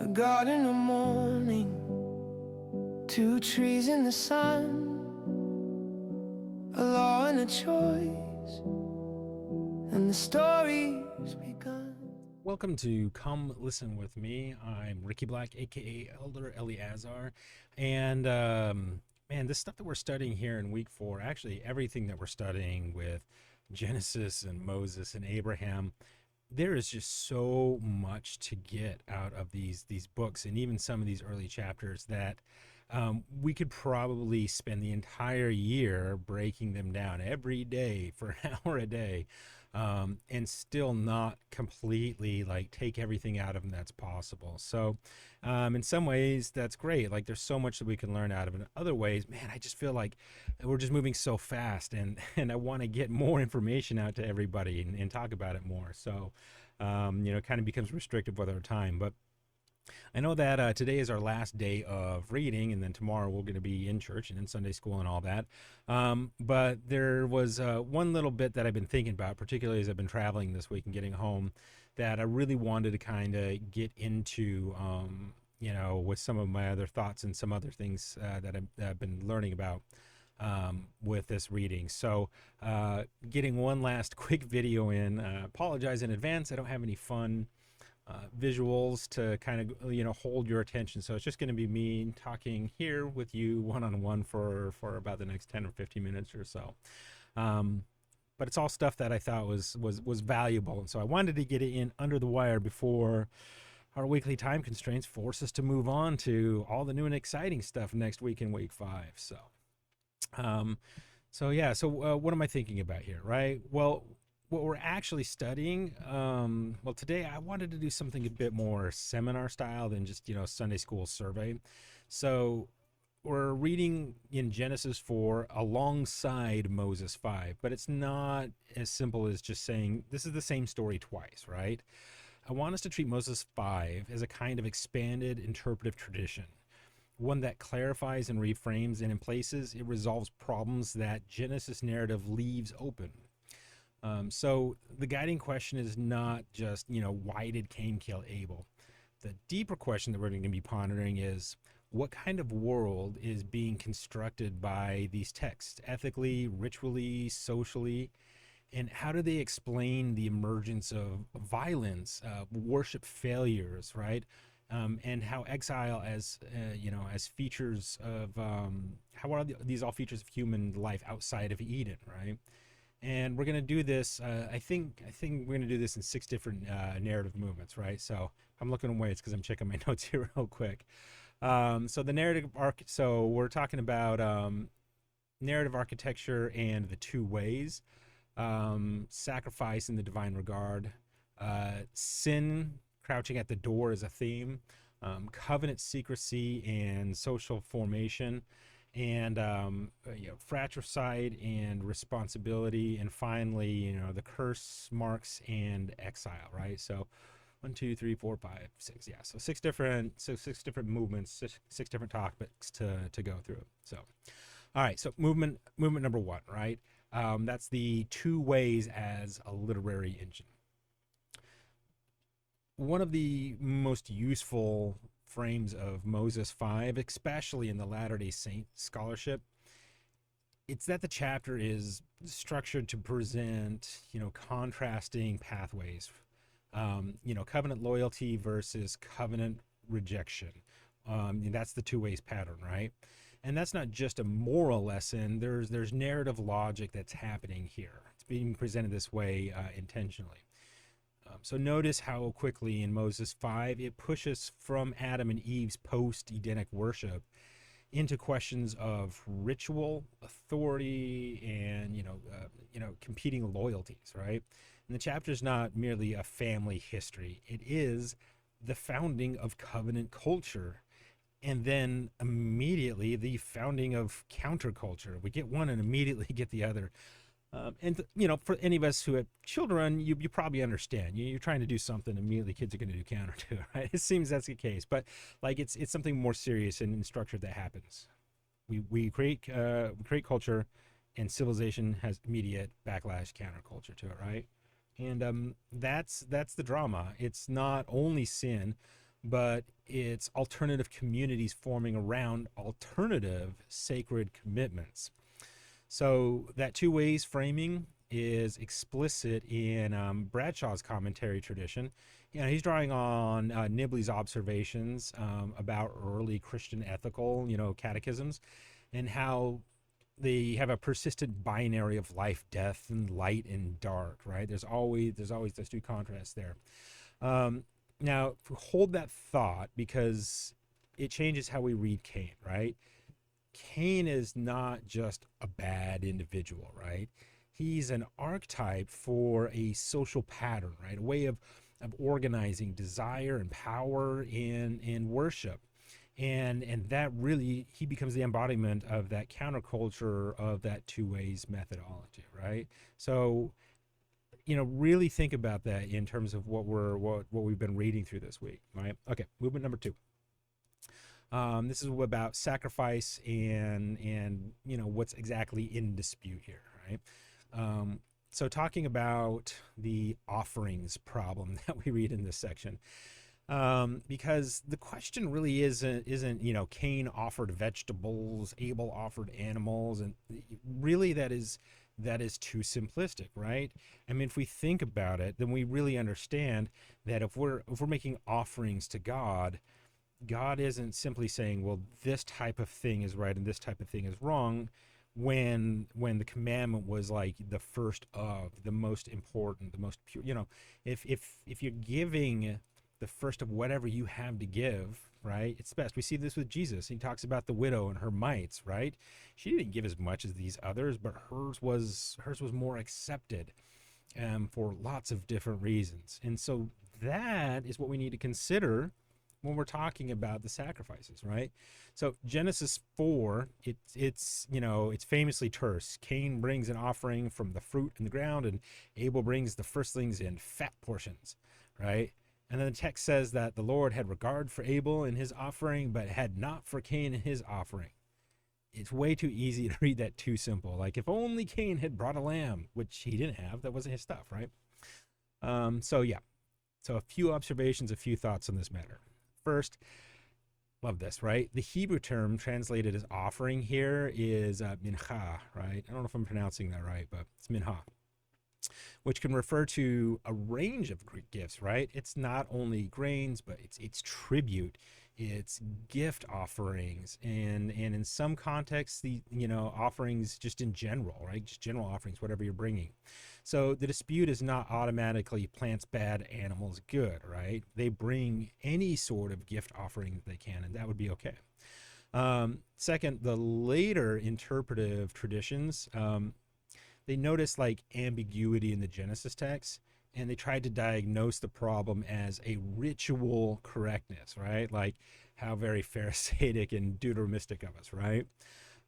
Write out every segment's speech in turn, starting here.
A God in the morning, two trees in the sun, a law and a choice, and the story's begun. Welcome to Come Listen With Me. I'm Ricky Black, aka Elder Eleazar, and man, this stuff that we're studying here in week 4, actually everything that we're studying with Genesis and Moses and Abraham, there is just so much to get out of these books, and even some of these early chapters that we could probably spend the entire year breaking them down every day for an hour a day, and still not completely like take everything out of them that's possible. So in some ways that's great. Like there's so much that we can learn out of it. In other ways, man, I just feel like we're just moving so fast, and I want to get more information out to everybody and talk about it more. So it kind of becomes restrictive with our time. But I know that today is our last day of reading, and then tomorrow we're going to be in church and in Sunday school and all that. But there was one little bit that I've been thinking about, particularly as I've been traveling this week and getting home, that I really wanted to kind of get into, with some of my other thoughts and some other things that I've been learning about with this reading. So getting one last quick video in. Apologize in advance. I don't have any fun visuals to kind of hold your attention, so it's just going to be me talking here with you one-on-one for about the next 10 or 15 minutes or so, but it's all stuff that I thought was valuable, and so I wanted to get it in under the wire before our weekly time constraints force us to move on to all the new and exciting stuff next week in week 5. So what am I thinking about here, right? Well, what we're actually studying, today I wanted to do something a bit more seminar style than just, Sunday school survey. So we're reading in Genesis 4 alongside Moses 5, but it's not as simple as just saying this is the same story twice, right? I want us to treat Moses 5 as a kind of expanded interpretive tradition, one that clarifies and reframes, and in places it resolves problems that Genesis narrative leaves open. So the guiding question is not just, why did Cain kill Abel? The deeper question that we're going to be pondering is what kind of world is being constructed by these texts, ethically, ritually, socially, and how do they explain the emergence of violence, worship failures, right? And how exile as features of, how are these all features of human life outside of Eden, right? And we're going to do this, I think we're going to do this in 6 different narrative movements, right? So I'm looking away, it's because I'm checking my notes here real quick. So the narrative so we're talking about narrative architecture and the 2 ways, sacrifice and the divine regard, sin crouching at the door is a theme, covenant secrecy and social formation, and fratricide and responsibility, and finally the curse marks and exile, right? So 1, 2, 3, 4, 5, 6, yeah, so six different movements, six different topics to go through. So all right, so movement number 1, right? That's the 2 ways as a literary engine. One of the most useful frames of Moses 5, especially in the Latter-day Saint scholarship, it's that the chapter is structured to present, contrasting pathways, covenant loyalty versus covenant rejection. And that's the 2 ways pattern, right? And that's not just a moral lesson. There's narrative logic that's happening here. It's being presented this way intentionally. So notice how quickly in Moses 5 it pushes from Adam and Eve's post-Edenic worship into questions of ritual, authority, and competing loyalties, right? And the chapter is not merely a family history; it is the founding of covenant culture, and then immediately the founding of counterculture. We get one and immediately get the other. For any of us who have children, you probably understand. You're trying to do something, immediately kids are going to do counter to it, right? It seems that's the case, but like it's something more serious and structured that happens. We create culture, and civilization has immediate backlash, counterculture to it, right? And that's the drama. It's not only sin, but it's alternative communities forming around alternative sacred commitments. So that two ways framing is explicit in Bradshaw's commentary tradition. You know, he's drawing on Nibley's observations about early Christian ethical, catechisms, and how they have a persistent binary of life, death, and light and dark. Right? There's always those two contrasts there. Um, Now, hold that thought because it changes how we read Cain. Right? Cain is not just a bad individual, right? He's an archetype for a social pattern, right? A way of organizing desire and power in worship. And that really, he becomes the embodiment of that counterculture of that two ways methodology, right? So, really think about that in terms of what we've been reading through this week, right? Okay, movement number 2. This is about sacrifice and what's exactly in dispute here, right? So talking about the offerings problem that we read in this section, because the question really isn't Cain offered vegetables, Abel offered animals, and really that is too simplistic, right? I mean, if we think about it, then we really understand that if we're making offerings to God, God isn't simply saying, well, this type of thing is right and this type of thing is wrong, when the commandment was like the first of, the most important, the most pure. If you're giving the first of whatever you have to give, right, it's best. We see this with Jesus. He talks about the widow and her mites, right? She didn't give as much as these others, but hers was more accepted, for lots of different reasons. And so that is what we need to consider when we're talking about the sacrifices, right? So Genesis 4, it's famously terse. Cain brings an offering from the fruit in the ground, and Abel brings the firstlings in fat portions, right? And then the text says that the Lord had regard for Abel and his offering, but had not for Cain and his offering. It's way too easy to read that too simple. Like, if only Cain had brought a lamb, which he didn't have, that wasn't his stuff, right? So a few observations, a few thoughts on this matter. First, love this, right? The Hebrew term translated as offering here is mincha, right? I don't know if I'm pronouncing that right, but it's mincha, which can refer to a range of gifts, right? It's not only grains, but it's tribute, it's gift offerings, and in some contexts, the offerings just in general, right? Just general offerings, whatever you're bringing. So the dispute is not automatically plants bad, animals good, right? They bring any sort of gift offering that they can, and that would be okay. Second, the later interpretive traditions, they noticed like ambiguity in the Genesis text, and they tried to diagnose the problem as a ritual correctness, right? Like, how very Pharisaic and Deuteromistic of us, right?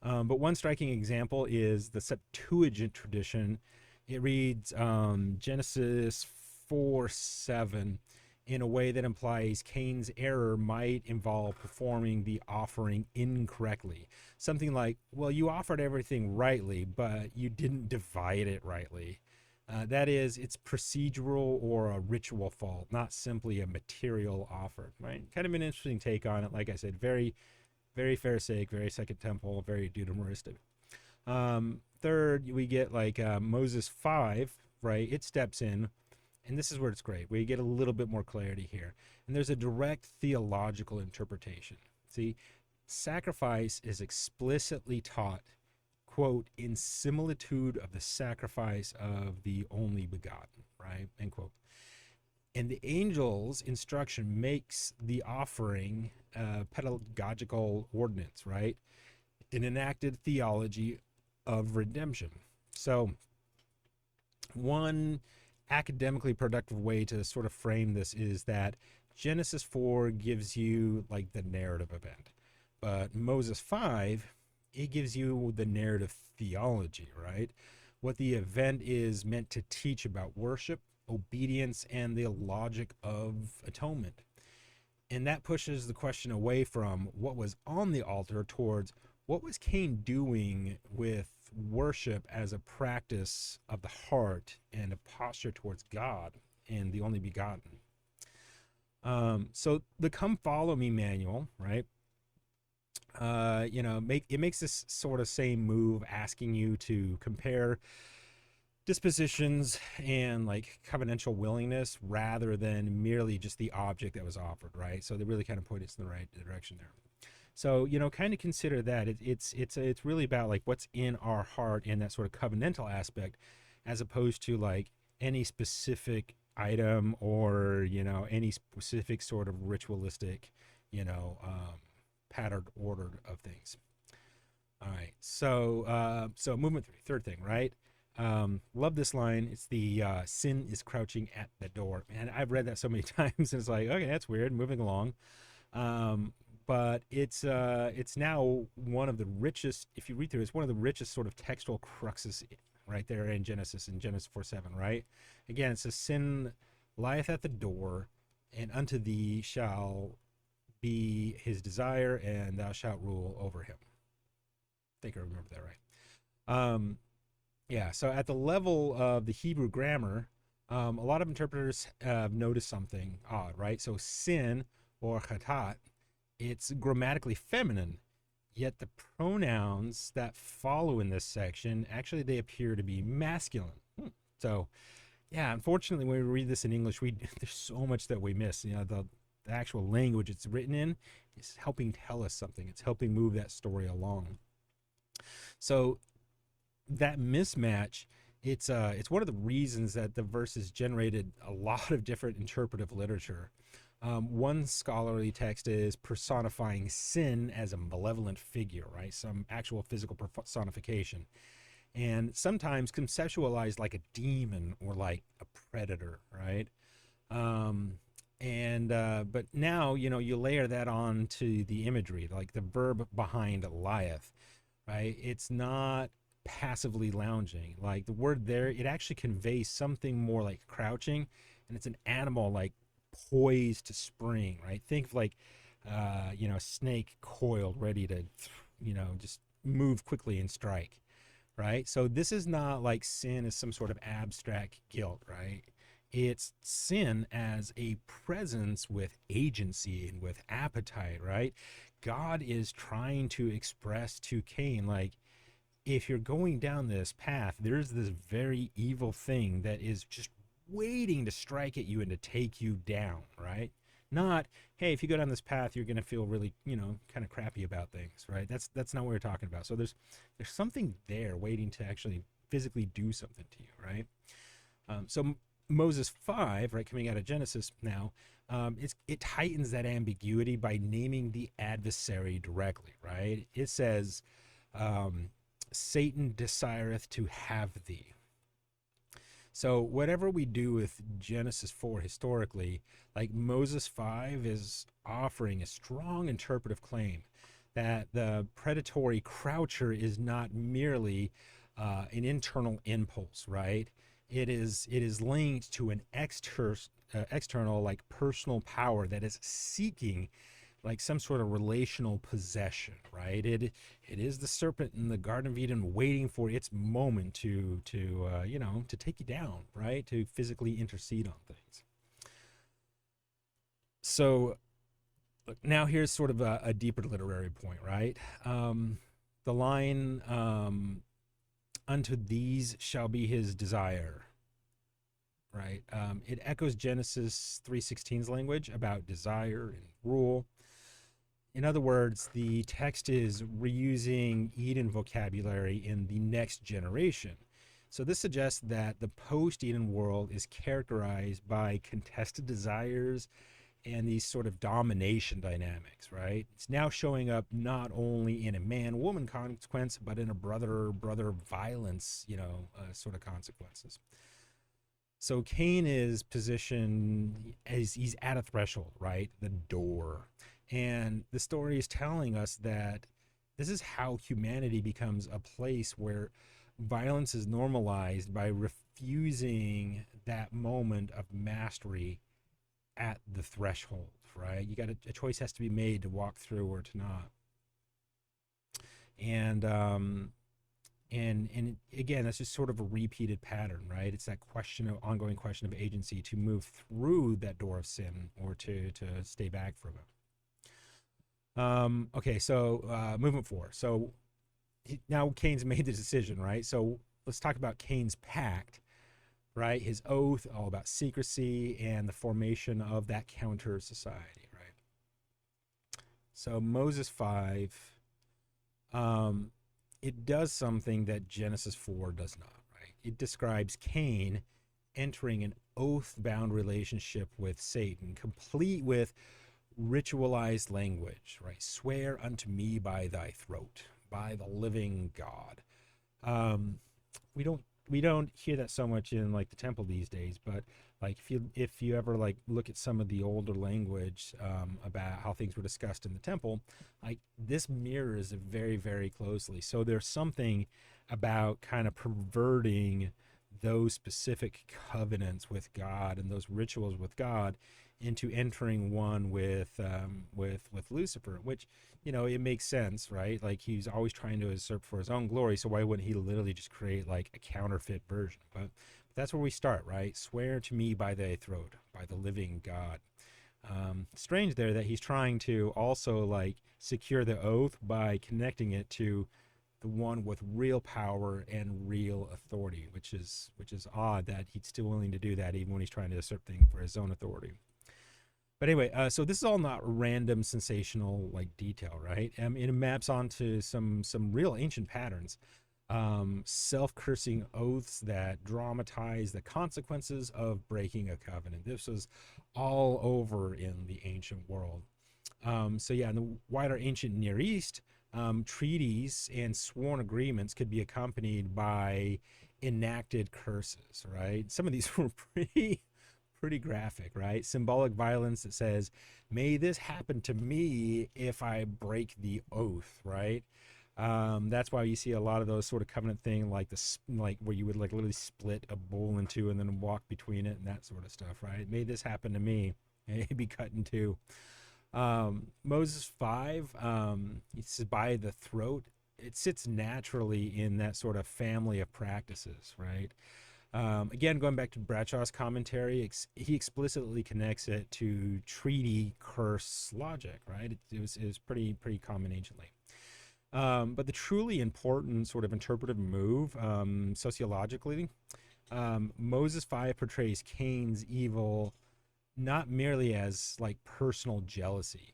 But one striking example is the Septuagint tradition. It reads Genesis 4:7 in a way that implies Cain's error might involve performing the offering incorrectly. Something like, well, you offered everything rightly, but you didn't divide it rightly. That is, it's procedural or a ritual fault, not simply a material offer, right? Kind of an interesting take on it. Like I said, very, very Pharisaic, very Second Temple, very Deuteronomistic. Third, we get like Moses 5, right? It steps in, and this is where it's great. We get a little bit more clarity here. And there's a direct theological interpretation. See, sacrifice is explicitly taught, quote, in similitude of the sacrifice of the only begotten, right? End quote. And the angel's instruction makes the offering a pedagogical ordinance, right? An enacted theology of redemption. So one academically productive way to sort of frame this is that Genesis 4 gives you like the narrative event, but Moses 5, it gives you the narrative theology, right? What the event is meant to teach about worship, obedience, and the logic of atonement. And that pushes the question away from what was on the altar towards what was Cain doing with worship as a practice of the heart and a posture towards God and the only begotten. So the Come Follow Me manual, right? Makes this sort of same move, asking you to compare dispositions and like covenantal willingness rather than merely just the object that was offered, right? So they really kind of point us in the right direction there. So kind of consider that it's really about like what's in our heart in that sort of covenantal aspect, as opposed to like any specific item or any specific sort of ritualistic, patterned order of things. All right, so movement three, third thing, right? Love this line. It's the sin is crouching at the door, and I've read that so many times, and it's like, okay, that's weird. Moving along, um, but it's now one of the richest. If you read through, it's one of the richest sort of textual cruxes right there in Genesis 4:7, right? Again, it says sin lieth at the door, and unto thee shall be his desire, and thou shalt rule over him. I think I remember that right. Yeah, so at the level of the Hebrew grammar, a lot of interpreters have noticed something odd, right? So sin or chatat, it's grammatically feminine, yet the pronouns that follow in this section actually they appear to be masculine. So yeah, unfortunately, when we read this in English, there's so much that we miss. The actual language it's written in is helping tell us something. It's helping move that story along. So that mismatch, it's one of the reasons that the verses generated a lot of different interpretive literature. One scholarly text is personifying sin as a malevolent figure, right? Some actual physical personification, and sometimes conceptualized like a demon or like a predator, right? But now you layer that on to the imagery, like the verb behind lieth, right? It's not passively lounging. Like the word there, it actually conveys something more like crouching, and it's an animal like poised to spring, right? Think of like, a snake coiled, ready to, just move quickly and strike, right? So this is not like sin as some sort of abstract guilt, right? It's sin as a presence with agency and with appetite, right? God is trying to express to Cain, like, if you're going down this path, there's this very evil thing that is just waiting to strike at you and to take you down, right? Not, hey, if you go down this path, you're going to feel really, kind of crappy about things, right? That's not what we're talking about. So there's something there waiting to actually physically do something to you, right? So Moses 5, right, coming out of Genesis now, it tightens that ambiguity by naming the adversary directly, right? It says, Satan desireth to have thee. So whatever we do with Genesis 4 historically, like Moses 5 is offering a strong interpretive claim that the predatory croucher is not merely an internal impulse, right? It is linked to an external, like personal power that is seeking like some sort of relational possession, right? It is the serpent in the Garden of Eden waiting for its moment to take you down, right? To physically intercede on things. So now here's sort of a deeper literary point, right? The line, "Unto these shall be his desire," right? It echoes Genesis 3:16's language about desire and rule. In other words, the text is reusing Eden vocabulary in the next generation. So this suggests that the post-Eden world is characterized by contested desires and these sort of domination dynamics, right? It's now showing up not only in a man-woman consequence, but in a brother-brother violence, sort of consequences. So Cain is positioned as he's at a threshold, right? The door. And the story is telling us that this is how humanity becomes a place where violence is normalized by refusing that moment of mastery at the threshold, right? You got a choice has to be made to walk through or to not. And Again, that's just sort of a repeated pattern, right? It's that ongoing question of agency to move through that door of sin or to stay back from it. Okay, so moving forward. So now Cain's made the decision, right? So let's talk about Cain's pact, right? His oath, all about secrecy and the formation of that counter society, right? So Moses 5, it does something that Genesis 4 does not, right? It describes Cain entering an oath-bound relationship with Satan, complete with ritualized language, right? Swear unto me by thy throat, by the living God. We don't hear that so much in like the temple these days, but like if you ever like look at some of the older language about how things were discussed in the temple, like this mirrors it very, very closely. So there's something about kind of perverting those specific covenants with God and those rituals with God into entering one with Lucifer, which, you know, it makes sense, right? Like he's always trying to usurp for his own glory, so why wouldn't he literally just create like a counterfeit version? But that's where we start, right? Swear to me by thy throat, by the living God. Strange there that he's trying to also like secure the oath by connecting it to the one with real power and real authority, which is odd that he's still willing to do that even when he's trying to usurp things for his own authority. But anyway, so this is all not random sensational like detail, right? It maps onto some real ancient patterns, self-cursing oaths that dramatize the consequences of breaking a covenant. This was all over in the ancient world. So yeah, in the wider ancient Near East, treaties and sworn agreements could be accompanied by enacted curses, right? Some of these were pretty graphic, right? Symbolic violence that says, may this happen to me if I break the oath, right? That's why you see a lot of those sort of covenant thing, like like where you would like literally split a bowl in two and then walk between it and that sort of stuff, right? May this happen to me, it'd be cut in two. Moses 5, it says by the throat. It sits naturally in that sort of family of practices, right? Again, going back to Bradshaw's commentary, he explicitly connects it to treaty curse logic, right? It was pretty common anciently. But the truly important sort of interpretive move, sociologically, Moses 5 portrays Cain's evil not merely as like personal jealousy,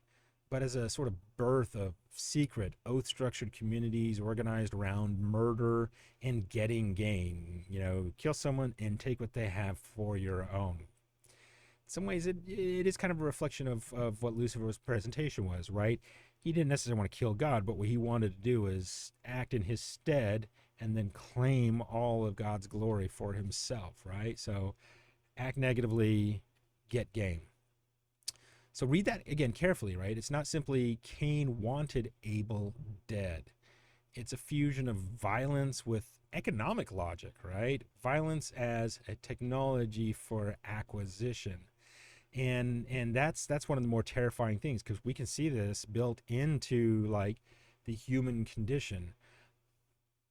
but as a sort of birth of secret, oath structured communities organized around murder and getting gain. You know, kill someone and take what they have for your own. In some ways, it is kind of a reflection of what Lucifer's presentation was, right? He didn't necessarily want to kill God, but what he wanted to do is act in his stead and then claim all of God's glory for himself, right? So act negatively, get gain. So read that again carefully, right? It's not simply Cain wanted Abel dead. It's a fusion of violence with economic logic, right? Violence as a technology for acquisition. And that's one of the more terrifying things, because we can see this built into like the human condition.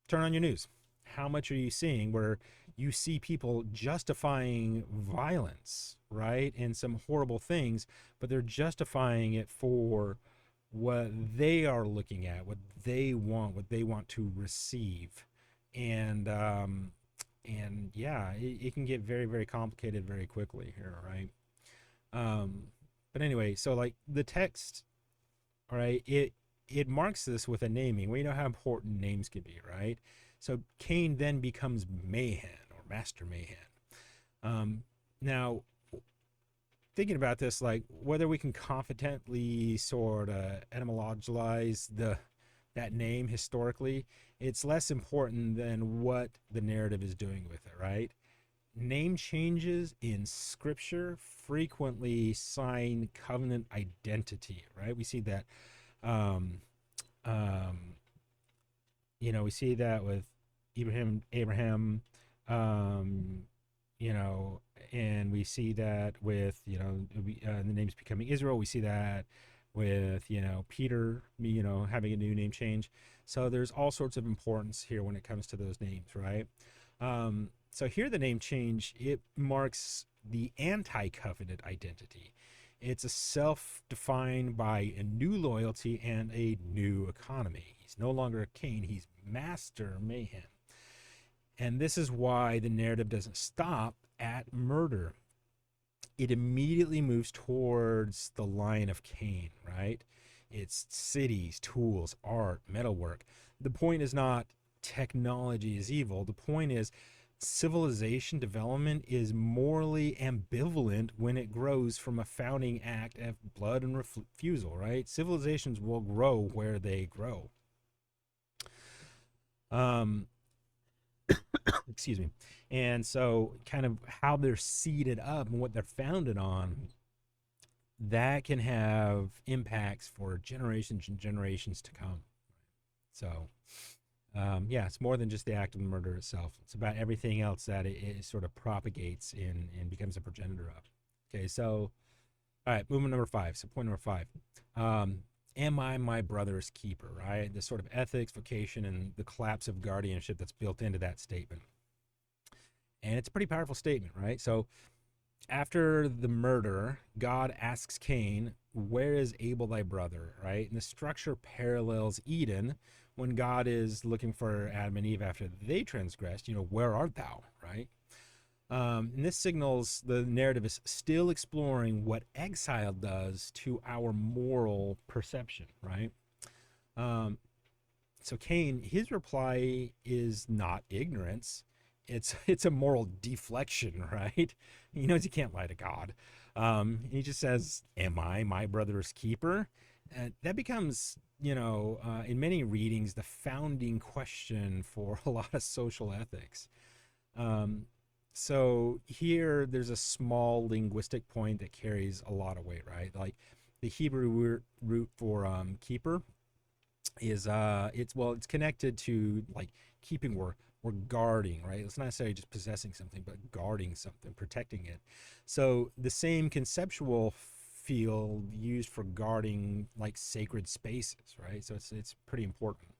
Turn on your news. How much are you seeing where you see people justifying violence, right? And some horrible things, but they're justifying it for what they are looking at, what they want to receive. And yeah, it can get very, very complicated very quickly here, right? But anyway, so like the text, all right, it marks this with a naming. We know how important names can be, right? So Cain then becomes Mahan, or Master Mahan. Now, thinking about this, like whether we can confidently sort of etymologize that name historically, it's less important than what the narrative is doing with it, right? Name changes in scripture frequently sign covenant identity, right? We see that, um, um, we see that with Abraham, um, you know, and we see that with, the names becoming Israel. We see that with, Peter, having a new name change. So there's all sorts of importance here when it comes to those names, right? So here the name change, it marks the anti-covenant identity. It's a self-defined by a new loyalty and a new economy. He's no longer a Cain, he's Master Mayhem. And this is why the narrative doesn't stop at murder. It immediately moves towards the line of Cain, right? It's cities, tools, art, metalwork. The point is not technology is evil. The point is civilization development is morally ambivalent when it grows from a founding act of blood and refusal, right? Civilizations will grow where they grow. Excuse me. And so kind of how they're seeded up and what they're founded on, that can have impacts for generations and generations to come. So yeah, it's more than just the act of murder itself. It's about everything else that it sort of propagates and becomes a progenitor of. Okay, so all right, movement number 5. So point number 5. Am I my brother's keeper, right? The sort of ethics, vocation, and the collapse of guardianship that's built into that statement. And it's a pretty powerful statement, right? So after the murder, God asks Cain, where is Abel thy brother, right? And the structure parallels Eden when God is looking for Adam and Eve after they transgressed, where art thou, right? And this signals the narrative is still exploring what exile does to our moral perception, right? So Cain, his reply is not ignorance. It's a moral deflection, right? He knows he can't lie to God. He just says, am I my brother's keeper? And that becomes, in many readings, the founding question for a lot of social ethics. So here there's a small linguistic point that carries a lot of weight, right? Like the Hebrew root for keeper is it's connected to like keeping or guarding, right? It's not necessarily just possessing something, but guarding something, protecting it. So the same conceptual field used for guarding like sacred spaces, right? So it's pretty important.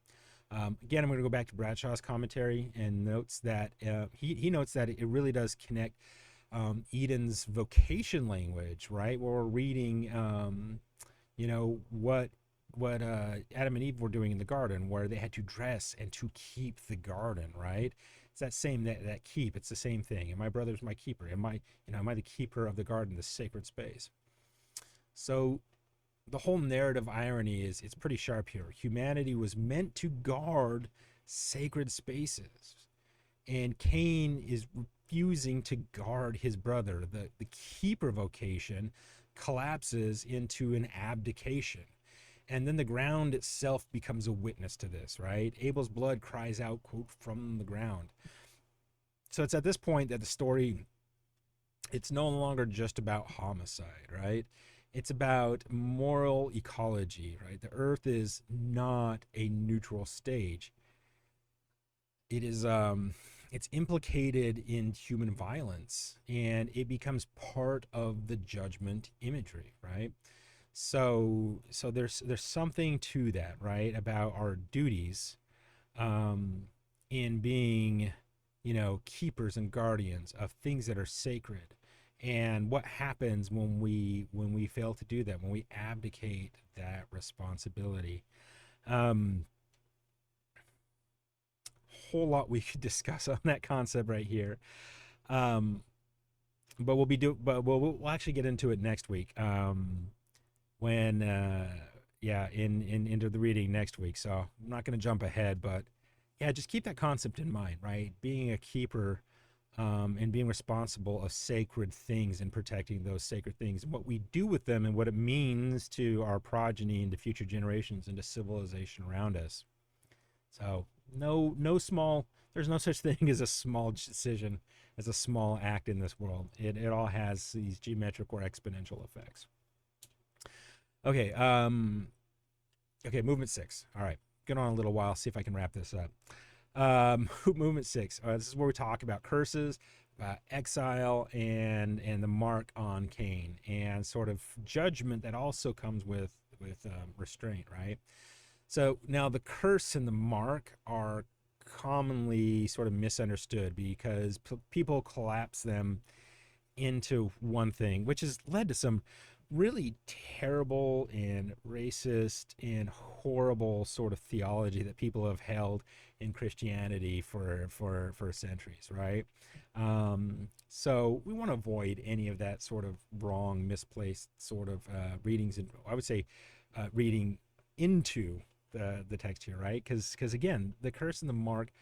Again, I'm going to go back to Bradshaw's commentary and notes that he notes that it really does connect Eden's vocation language, right? Where we're reading, what Adam and Eve were doing in the garden, where they had to dress and to keep the garden, right? It's that same that keep. It's the same thing. And my brother's my keeper. Am I the keeper of the garden, the sacred space? So the whole narrative irony is it's pretty sharp here. Humanity was meant to guard sacred spaces, and Cain is refusing to guard his brother. The keeper vocation collapses into an abdication. And then the ground itself becomes a witness to this, right? Abel's blood cries out, quote, from the ground. So it's at this point that the story, it's no longer just about homicide, right? It's about moral ecology, right? The earth is not a neutral stage. It is, it's implicated in human violence, and it becomes part of the judgment imagery, right? So there's something to that, right, about our duties in being, keepers and guardians of things that are sacred, and what happens when we fail to do that, when we abdicate that responsibility. Whole lot we could discuss on that concept right here. But we'll actually get into it next week. When into the reading next week. So I'm not going to jump ahead, but yeah, just keep that concept in mind, right? Being a keeper and being responsible of sacred things and protecting those sacred things, and what we do with them and what it means to our progeny and to future generations and to civilization around us. So there's no such thing as a small decision, as a small act in this world. It all has these geometric or exponential effects. Okay, movement 6. All right, get on a little while, see if I can wrap this up. Movement 6. This is where we talk about curses, about exile, and the mark on Cain, and sort of judgment that also comes with restraint, right? So now the curse and the mark are commonly sort of misunderstood because people collapse them into one thing, which has led to some really terrible and racist and horrible sort of theology that people have held in Christianity for centuries, right? So we want to avoid any of that sort of wrong, misplaced sort of readings, and I would say reading into the text here, right? Because again, the curse and the mark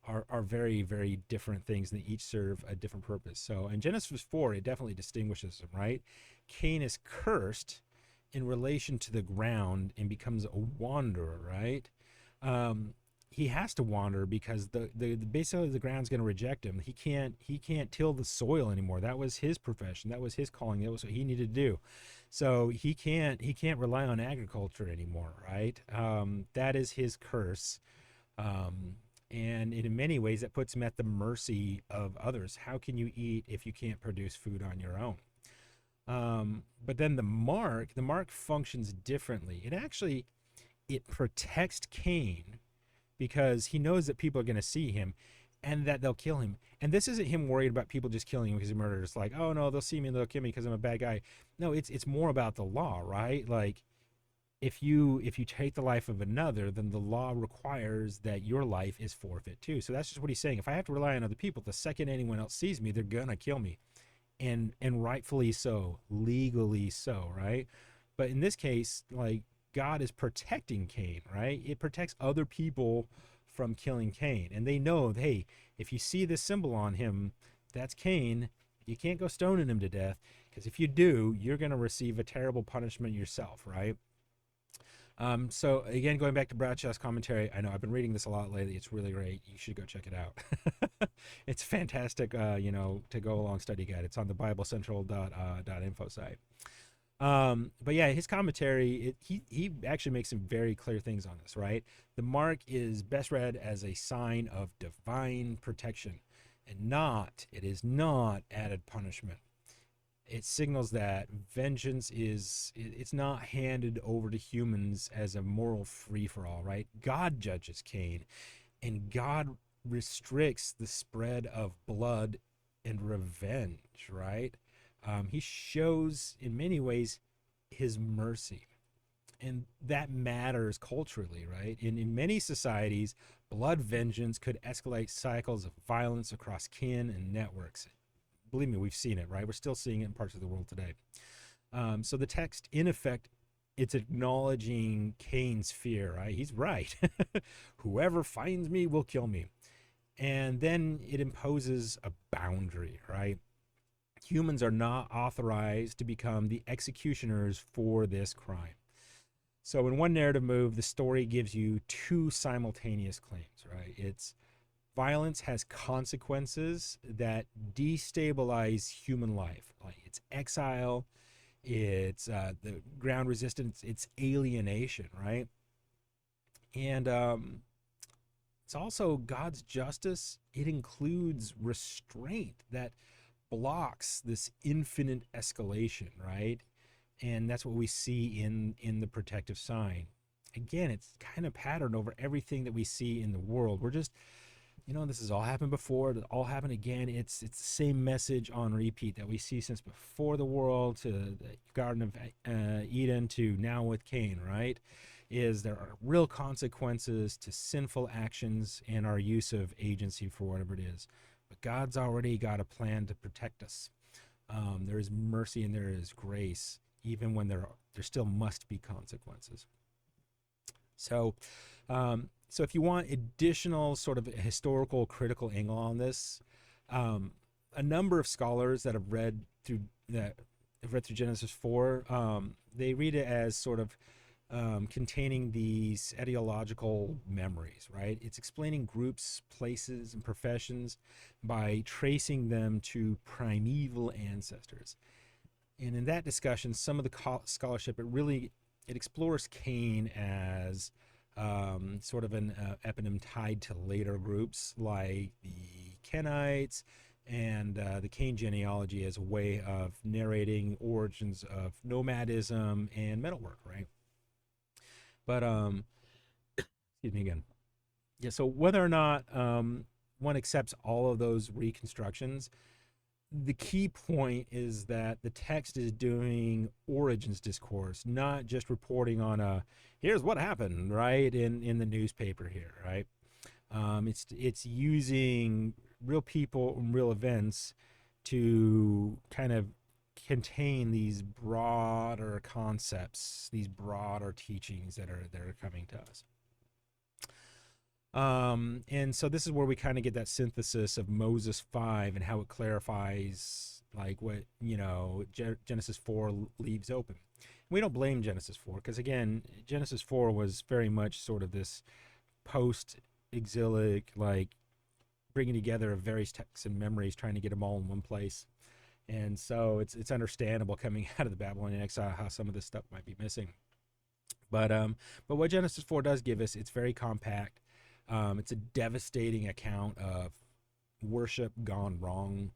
are very, very different things, and they each serve a different purpose. So in Genesis 4, it definitely distinguishes them, right? Cain is cursed in relation to the ground and becomes a wanderer, right? He has to wander because the basically the ground's going to reject him. He can't till the soil anymore. That was his profession. That was his calling. That was what he needed to do. So he can't rely on agriculture anymore, right? That is his curse. And in many ways, that puts him at the mercy of others. How can you eat if you can't produce food on your own? But then the mark functions differently. It protects Cain because he knows that people are going to see him and that they'll kill him. And this isn't him worried about people just killing him because he murdered. It's like, oh no, they'll see me and they'll kill me because I'm a bad guy. No, it's more about the law, right? Like if you take the life of another, then the law requires that your life is forfeit too. So that's just what he's saying. If I have to rely on other people, the second anyone else sees me, they're gonna kill me, and rightfully so, legally so, right? But in this case, like God is protecting Cain, right? It protects other people from killing Cain, and they know, hey, if you see this symbol on him, that's Cain. You can't go stoning him to death because if you do, you're gonna receive a terrible punishment yourself, right? So again, going back to Bradshaw's commentary, I know I've been reading this a lot lately. It's really great. You should go check it out. It's fantastic, to go along study guide. It's on the BibleCentral.info site. But yeah, his commentary, he actually makes some very clear things on this, right? The mark is best read as a sign of divine protection, and it is not added punishment. It signals that vengeance it's not handed over to humans as a moral free-for-all, right? God judges Cain, and God restricts the spread of blood and revenge, right? He shows in many ways his mercy, and that matters culturally, right? In many societies, blood vengeance could escalate cycles of violence across kin and networks. Believe me, we've seen it, right? We're still seeing it in parts of the world today. So the text, in effect, it's acknowledging Cain's fear, right? He's right. Whoever finds me will kill me. And then it imposes a boundary, right? Humans are not authorized to become the executioners for this crime. So in one narrative move, the story gives you two simultaneous claims, right? It's violence has consequences that destabilize human life. Like it's exile, it's the ground resistance, it's alienation, right? And it's also God's justice. It includes restraint that blocks this infinite escalation, right? And that's what we see in the protective sign. Again, it's kind of patterned over everything that we see in the world. We're just, this has all happened before. It all happened again. It's the same message on repeat that we see since before the world to the Garden of Eden to now with Cain, right? Is there are real consequences to sinful actions and our use of agency for whatever it is. But God's already got a plan to protect us. There is mercy and there is grace, even when there still must be consequences. So if you want additional sort of historical critical angle on this, a number of scholars that have read through Genesis 4, they read it as sort of containing these etiological memories, right? It's explaining groups, places, and professions by tracing them to primeval ancestors. And in that discussion, some of the scholarship, it explores Cain as sort of an eponym tied to later groups like the Kenites, and the Cain genealogy as a way of narrating origins of nomadism and metalwork, right? But excuse me again. Yeah. So whether or not one accepts all of those reconstructions, the key point is that the text is doing origins discourse, not just reporting on a here's what happened right in the newspaper here, right? It's using real people and real events to kind of contain these broader concepts, these broader teachings that are coming to us. And so this is where we kind of get that synthesis of Moses 5 and how it clarifies like what, Genesis 4 leaves open. We don't blame Genesis 4 because, again, Genesis 4 was very much sort of this post-exilic, like bringing together of various texts and memories, trying to get them all in one place. And so it's understandable coming out of the Babylonian exile how some of this stuff might be missing. But what Genesis 4 does give us, it's very compact. It's a devastating account of worship gone wrong,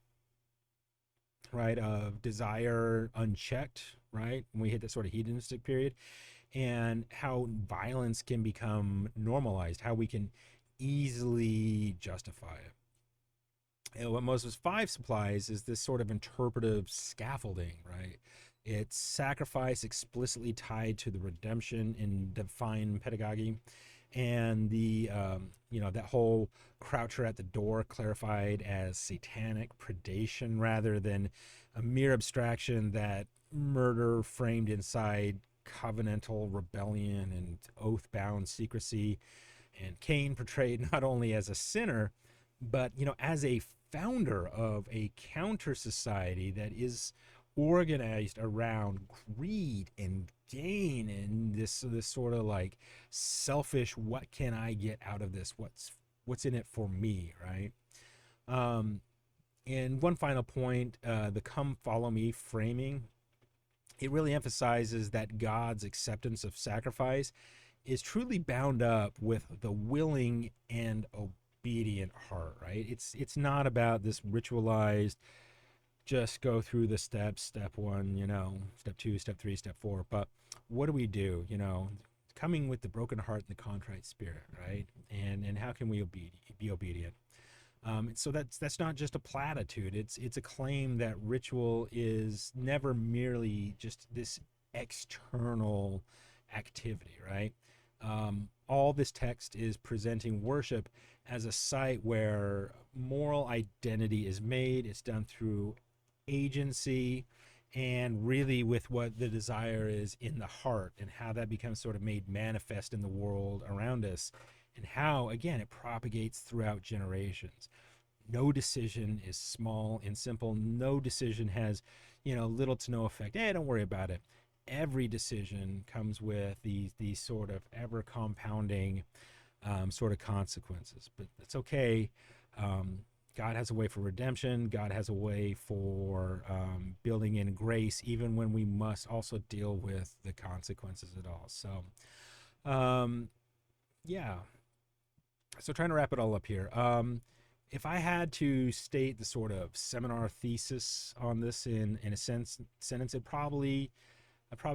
right? Of desire unchecked, right? When we hit that sort of hedonistic period, and how violence can become normalized, how we can easily justify it. And what Moses 5 supplies is this sort of interpretive scaffolding, right? It's sacrifice explicitly tied to the redemption in divine pedagogy, and the that whole croucher at the door clarified as satanic predation rather than a mere abstraction that murder framed inside covenantal rebellion and oath-bound secrecy, and Cain portrayed not only as a sinner but as a founder of a counter society that is organized around greed and gain and this sort of like selfish, what can I get out of this, what's in it for me, right? And one final point, the come follow me framing, it really emphasizes that God's acceptance of sacrifice is truly bound up with the willing and obedient heart, right? It's not about this ritualized just go through the steps, step 1, step 2, step 3, step 4, but what do we do, coming with the broken heart and the contrite spirit, right? And how can we be obedient? So that's not just a platitude. It's a claim that ritual is never merely just this external activity, right? All this text is presenting worship as a site where moral identity is made. It's done through agency and really with what the desire is in the heart, and how that becomes sort of made manifest in the world around us, and how, again, it propagates throughout generations. No decision is small and simple. No decision has, little to no effect. Don't worry about it. Every decision comes with these sort of ever compounding sort of consequences. But it's okay. God has a way for redemption. God has a way for building in grace, even when we must also deal with the consequences of it all. So, yeah. So trying to wrap it all up here. If I had to state the sort of seminar thesis on this in a sentence, I'd probably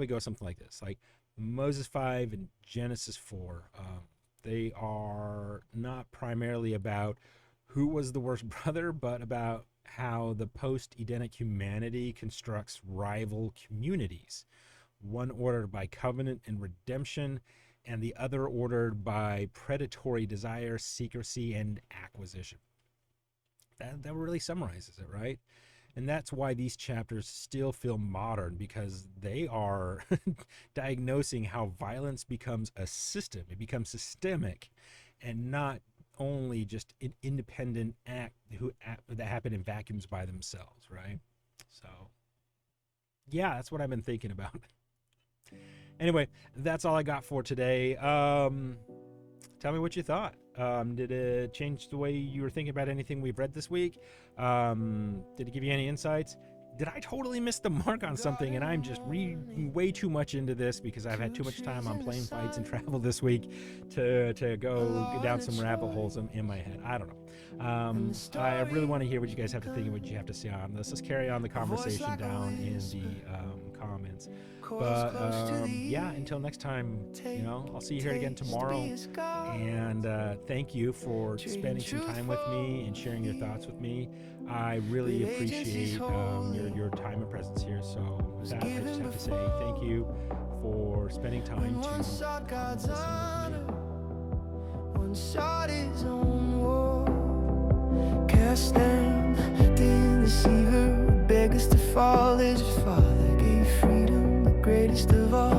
go something like this. Like Moses 5 and Genesis 4, they are not primarily about who was the worst brother, but about how the post-Edenic humanity constructs rival communities, one ordered by covenant and redemption, and the other ordered by predatory desire, secrecy, and acquisition. That really summarizes it, right? And that's why these chapters still feel modern, because they are diagnosing how violence becomes a system. It becomes systemic and not only just an independent act that happen in vacuums by themselves, right? So, yeah, that's what I've been thinking about. Anyway, that's all I got for today. Tell me what you thought. Did it change the way you were thinking about anything we've read this week? Did it give you any insights? did I totally miss the mark on something, and I'm just reading way too much into this because I've had too much time on plane flights and travel this week to go down some rabbit holes in my head. I don't know. I really want to hear what you guys have to think and what you have to say on this. Let's carry on the conversation down in the comments. But yeah, until next time, I'll see you here again tomorrow. And thank you for spending some time with me and sharing your thoughts with me. I really appreciate your time and presence here. So with that, I just have to say thank you for spending time to listen with me. One shot his own war, cast down the deceiver, beggars to fall as his father gave freedom, the greatest of all.